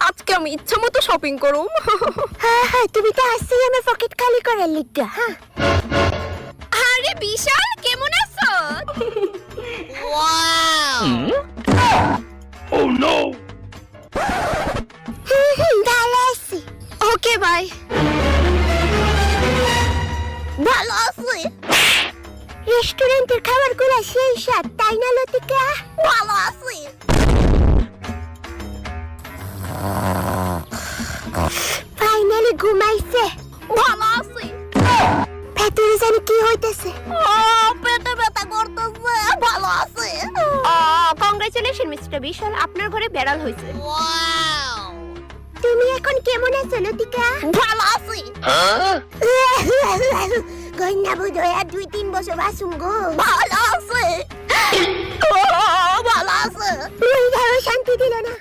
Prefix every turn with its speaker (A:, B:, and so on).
A: আজকে আমি ইচ্ছা মতো শপিং করুম।
B: হ্যাঁ তুমি তো আসছেই আমার পকেট খালি করার লিগা। হ্যাঁ
A: আরে বিশাল, কেমন আছো?
C: Oh no!
B: ভালো আছি।
A: Okay bye.
B: ভালো আছি। রেস্টুরেন্টের খাবারগুলো সেই স্বাদ, তাই না লতিকা? ভালো আছি। ফাইনালি ঘুমাইছে।
A: ভালো আছি।
B: ভেতরে জানি কি হইতেছে।
A: পেটে ব্যথা করতেছে। ভালো আছি। কংগ্রাচুলেশন মিস্টার বিশাল, আপনার ঘরে বেড়াল হয়েছে।
B: তুমি এখন কেমন আছো লতিকা?
A: ভালো আছি।
B: কন্যা বোধ হয় আর 2-3 বছর বাসুম গো।
A: ভালো আছে। ভালো আছে।
B: শান্তি দিল না।